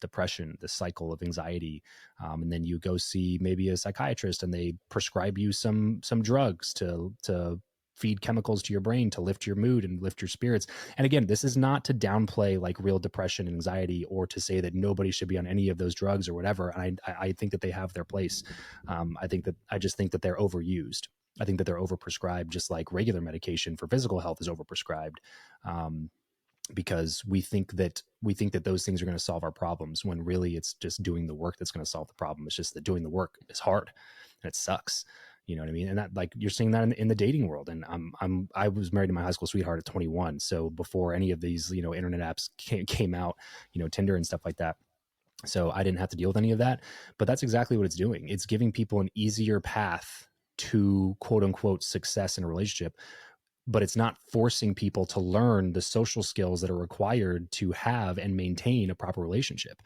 depression, this cycle of anxiety. And then you go see maybe a psychiatrist, and they prescribe you some drugs to feed chemicals to your brain to lift your mood and lift your spirits. And again, this is not to downplay like real depression and anxiety, or to say that nobody should be on any of those drugs or whatever. And I think that they have their place. I just think that they're overused. I think that they're overprescribed, just like regular medication for physical health is overprescribed. Because we think that those things are going to solve our problems, when really it's just doing the work that's going to solve the problem. It's just that doing the work is hard and it sucks. You know what I mean? And that, like, you're seeing that in the dating world. And I was married to my high school sweetheart at 21. So before any of these, internet apps came out, Tinder and stuff like that. So I didn't have to deal with any of that, but that's exactly what it's doing. It's giving people an easier path to quote unquote success in a relationship, but it's not forcing people to learn the social skills that are required to have and maintain a proper relationship.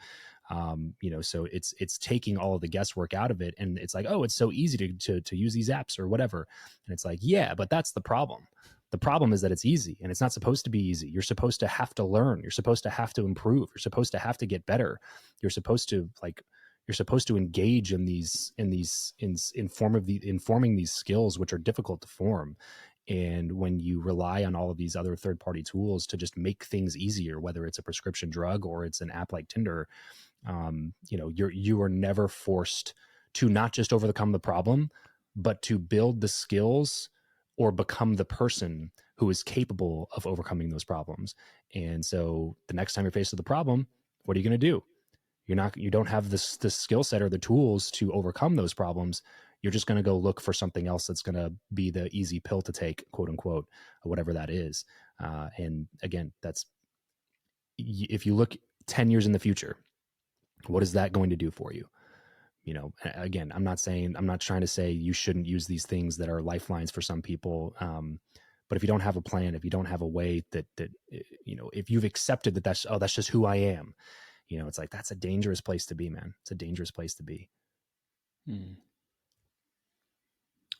So it's taking all of the guesswork out of it. And it's like, oh, it's so easy to use these apps or whatever. And it's like, yeah, but that's the problem. The problem is that it's easy, and it's not supposed to be easy. You're supposed to have to learn. You're supposed to have to improve. You're supposed to have to get better. You're supposed to engage in forming these skills, which are difficult to form. And when you rely on all of these other third-party tools to just make things easier, whether it's a prescription drug or it's an app like Tinder, you are never forced to not just overcome the problem, but to build the skills or become the person who is capable of overcoming those problems. And so the next time you're faced with a problem, what are you going to do? You don't have the skill set or the tools to overcome those problems. You're just going to go look for something else that's going to be the easy pill to take, quote unquote, whatever that is. And again, if you look 10 years in the future, what is that going to do for you? Again, I'm not trying to say you shouldn't use these things that are lifelines for some people. But if you don't have a plan, if you don't have a way that if you've accepted that that's just who I am, it's like, that's a dangerous place to be, man. It's a dangerous place to be.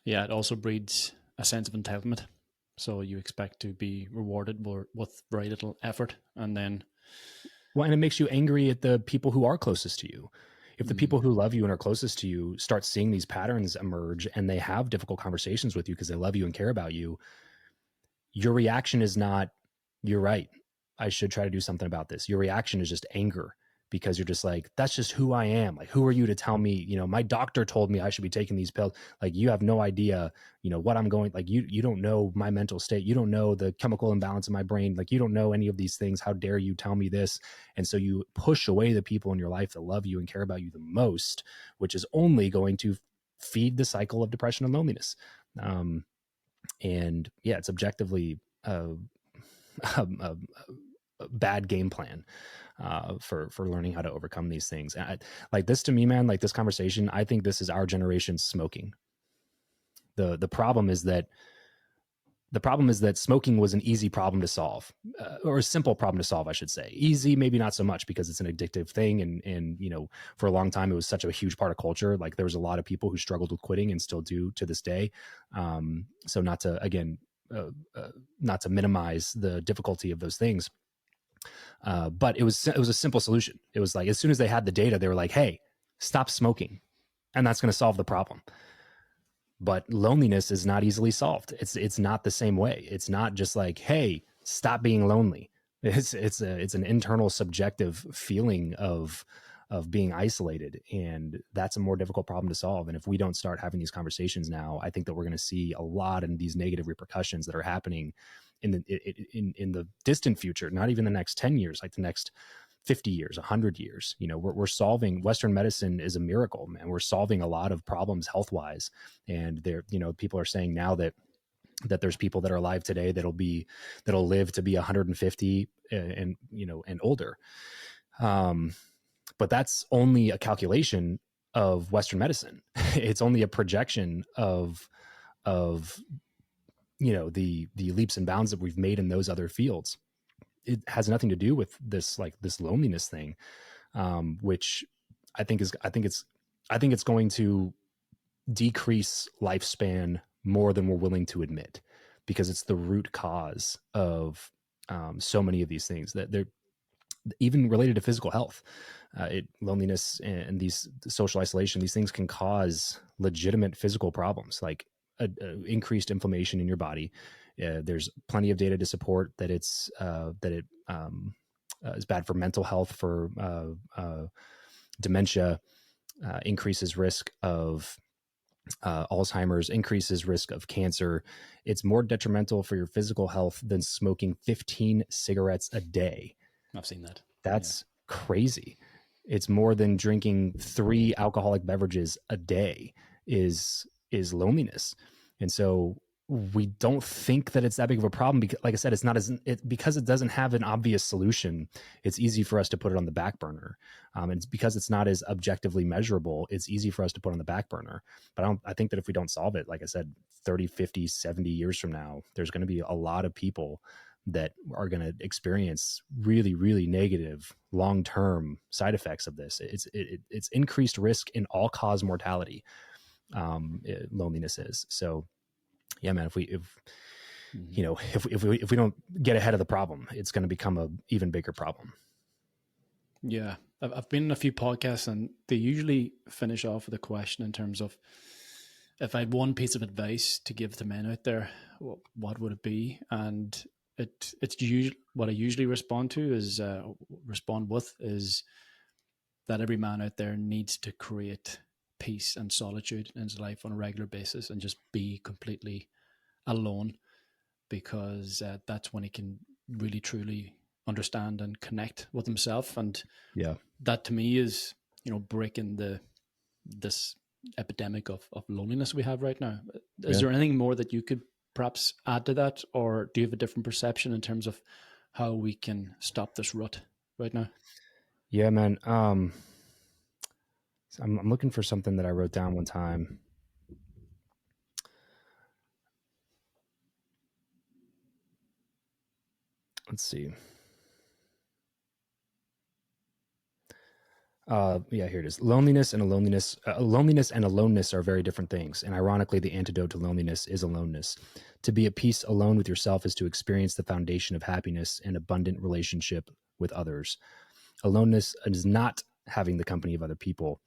Yeah, it also breeds a sense of entitlement. So you expect to be rewarded with very little effort, and then... Well, and it makes you angry at the people who are closest to you. If the people who love you and are closest to you start seeing these patterns emerge, and they have difficult conversations with you because they love you and care about you, your reaction is not, you're right, I should try to do something about this. Your reaction is just anger, because you're just like, that's just who I am. Like, who are you to tell me, my doctor told me I should be taking these pills. Like, you have no idea, what I'm going, like, you don't know my mental state. You don't know the chemical imbalance in my brain. Like, you don't know any of these things. How dare you tell me this? And so you push away the people in your life that love you and care about you the most, which is only going to feed the cycle of depression and loneliness. And yeah, it's objectively a bad game plan for learning how to overcome these things. And like this, to me, man, like this conversation, I think this is our generation smoking. The problem is that The problem is that smoking was an easy problem to solve, or a simple problem to solve, I should say. Easy, maybe not so much, because it's an addictive thing. And, you know, for a long time, it was such a huge part of culture. Like, there was a lot of people who struggled with quitting and still do to this day. So not to, again, not to minimize the difficulty of those things. But it was a simple solution. It was like, as soon as they had the data, they were like, hey, stop smoking. And that's going to solve the problem. But loneliness is not easily solved. It's not the same way. It's not just like, hey, stop being lonely. It's an internal subjective feeling of being isolated, and that's a more difficult problem to solve. And if we don't start having these conversations now, I think that we're going to see a lot of these negative repercussions that are happening in the distant future, not even the next 10 years, like the next 50 years, 100 years. You know, we're solving, Western medicine is a miracle, man. We're solving a lot of problems health-wise. And there, you know, people are saying now that there's people that are alive today that'll live to be 150 and, you know, and older. But that's only a calculation of Western medicine. It's only a projection of, you know, the leaps and bounds that we've made in those other fields. It has nothing to do with this loneliness thing, which I think it's going to decrease lifespan more than we're willing to admit, because it's the root cause of so many of these things that they're even related to physical health. Loneliness and these social isolation, these things can cause legitimate physical problems, like increased inflammation in your body. There's plenty of data to support that it is bad for mental health, for dementia, increases risk of Alzheimer's, increases risk of cancer. It's more detrimental for your physical health than smoking 15 cigarettes a day. I've seen that. That's crazy. It's more than drinking 3 alcoholic beverages a day is loneliness. And so we don't think that it's that big of a problem, because, like I said, because it doesn't have an obvious solution. It's easy for us to put it on the back burner. And it's because it's not as objectively measurable. It's easy for us to put on the back burner. But I think that if we don't solve it, like I said, 30, 50, 70 years from now, there's going to be a lot of people that are going to experience really, really negative long-term side effects of this. It's increased risk in all-cause mortality. Loneliness is. So, yeah, man, if we don't get ahead of the problem, it's going to become a even bigger problem. Yeah, I've been in a few podcasts, and they usually finish off with a question in terms of, if I had one piece of advice to give to men out there, what would it be? And it's usually what I usually respond with is that every man out there needs to create peace and solitude in his life on a regular basis, and just be completely alone, because that's when he can really truly understand and connect with himself. And yeah, that to me is, you know, breaking this epidemic of loneliness we have right now. Is there anything more that you could perhaps add to that, or do you have a different perception in terms of how we can stop this rut right now? Yeah, man. I'm looking for something that I wrote down one time. Let's see. Yeah, here it is. Loneliness and aloneness are very different things. And ironically, the antidote to loneliness is aloneness. To be at peace alone with yourself is to experience the foundation of happiness and abundant relationship with others. Aloneness is not having the company of other people.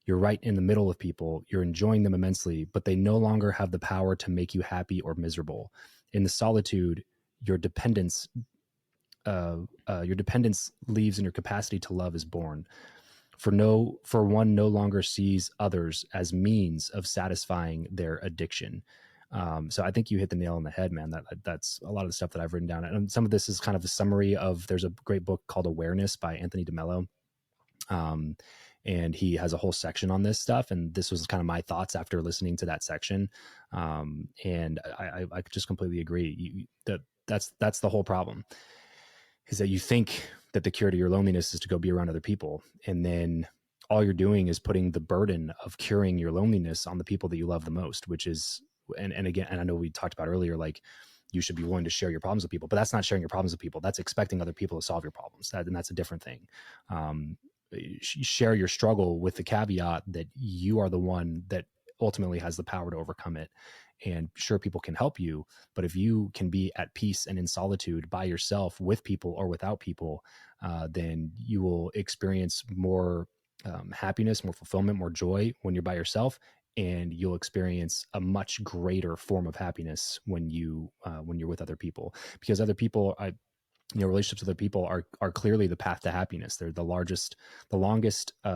You're right in the middle of people. You're enjoying them immensely, but they no longer have the power to make you happy or miserable. In the solitude, your dependence leaves and your capacity to love is born. For one no longer sees others as means of satisfying their addiction. So I think you hit the nail on the head, man. That's a lot of the stuff that I've written down. And some of this is kind of a summary of, there's a great book called Awareness by Anthony DeMello. And he has a whole section on this stuff. And this was kind of my thoughts after listening to that section. And I just completely agree. That's the whole problem, is that you think that the cure to your loneliness is to go be around other people. And then all you're doing is putting the burden of curing your loneliness on the people that you love the most, which is, and again, and I know we talked about earlier, like you should be willing to share your problems with people, but that's not sharing your problems with people. That's expecting other people to solve your problems. And that's a different thing. Share your struggle with the caveat that you are the one that ultimately has the power to overcome it. And sure, people can help you, but if you can be at peace and in solitude by yourself, with people or without people, then you will experience more happiness, more fulfillment, more joy when you're by yourself. And you'll experience a much greater form of happiness when you're with other people, because other people, relationships with other people are clearly the path to happiness. They're the longest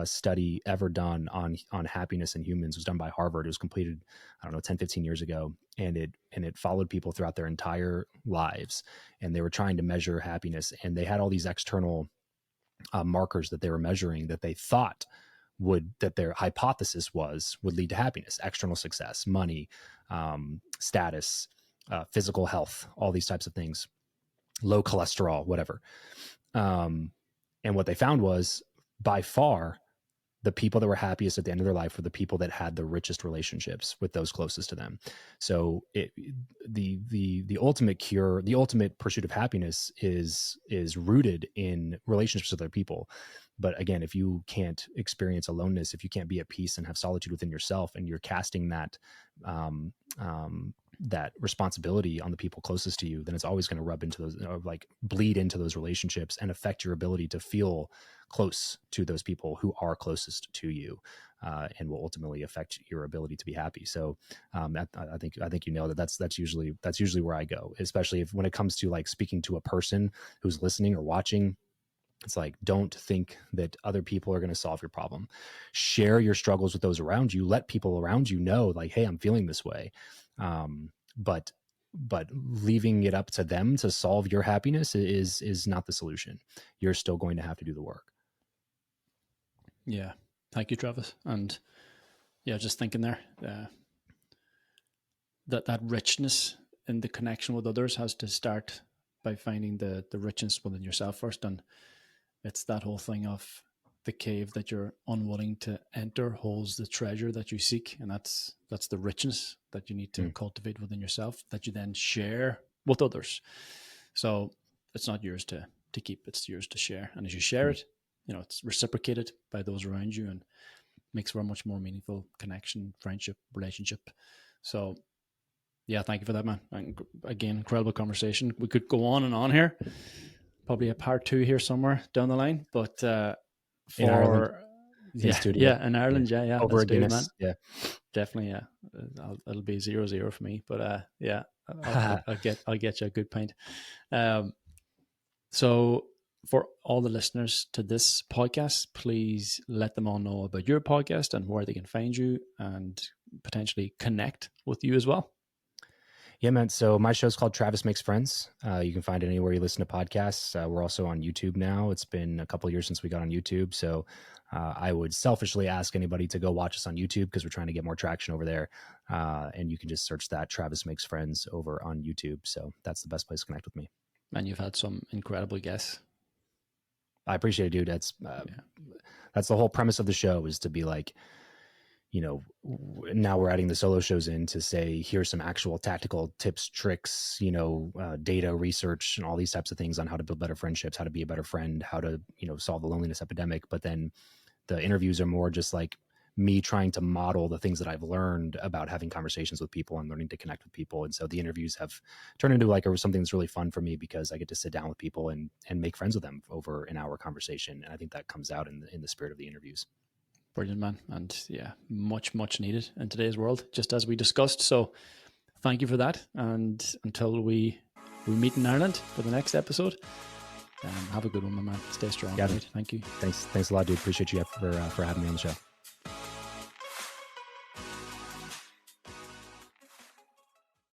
study ever done on happiness in humans was done by Harvard. It was completed, 10, 15 years ago. And it followed people throughout their entire lives. And they were trying to measure happiness. And they had all these external markers that they were measuring that they thought that their hypothesis would lead to happiness, external success, money, status, physical health, all these types of things, low cholesterol, whatever. And what they found was, by far, the people that were happiest at the end of their life were the people that had the richest relationships with those closest to them. So the ultimate cure, the ultimate pursuit of happiness is rooted in relationships with other people. But again, if you can't experience aloneness, if you can't be at peace and have solitude within yourself, and you're casting that that responsibility on the people closest to you, then it's always going to rub into those, bleed into those relationships and affect your ability to feel close to those people who are closest to you, and will ultimately affect your ability to be happy. So I think you know that's usually where I go, especially when it comes to speaking to a person who's listening or watching. It's don't think that other people are going to solve your problem. Share your struggles with those around you. Let people around you know, hey, I'm feeling this way. But leaving it up to them to solve your happiness is not the solution. You're still going to have to do the work. Yeah. Thank you, Travis. And yeah, just thinking there, that richness in the connection with others has to start by finding the richness within yourself first. And it's that whole thing of the cave that you're unwilling to enter holds the treasure that you seek. And that's the richness that you need to cultivate within yourself, that you then share with others. So it's not yours to keep, it's yours to share. And as you share it, it's reciprocated by those around you and makes for a much more meaningful connection, friendship, relationship. So yeah, thank you for that, man. And again, incredible conversation. We could go on and on here. Probably a part 2 here somewhere down the line, but in Ireland, in Ireland, yeah, over a Guinness, man. Definitely, yeah. It'll be 0-0 for me, but I'll get you a good pint. So for all the listeners to this podcast, please let them all know about your podcast and where they can find you and potentially connect with you as well. Yeah, man. So my show's called Travis Makes Friends. You can find it anywhere you listen to podcasts. We're also on YouTube now. It's been a couple of years since we got on YouTube. So I would selfishly ask anybody to go watch us on YouTube because we're trying to get more traction over there. And you can just search that Travis Makes Friends over on YouTube. So that's the best place to connect with me. And you've had some incredible guests. I appreciate it, dude. That's the whole premise of the show, is to be now we're adding the solo shows in to say, here's some actual tactical tips, tricks, data research and all these types of things on how to build better friendships, how to be a better friend, how to, solve the loneliness epidemic. But then the interviews are more just me trying to model the things that I've learned about having conversations with people and learning to connect with people. And so the interviews have turned into something that's really fun for me because I get to sit down with people and make friends with them over an hour conversation. And I think that comes out in the spirit of the interviews. Brilliant, man. And yeah, much needed in today's world, just as we discussed. So thank you for that. And until we meet in Ireland for the next episode, have a good one, my man. Stay strong. Yeah, right? Thank you. Thanks a lot, dude. Appreciate you for having me on the show.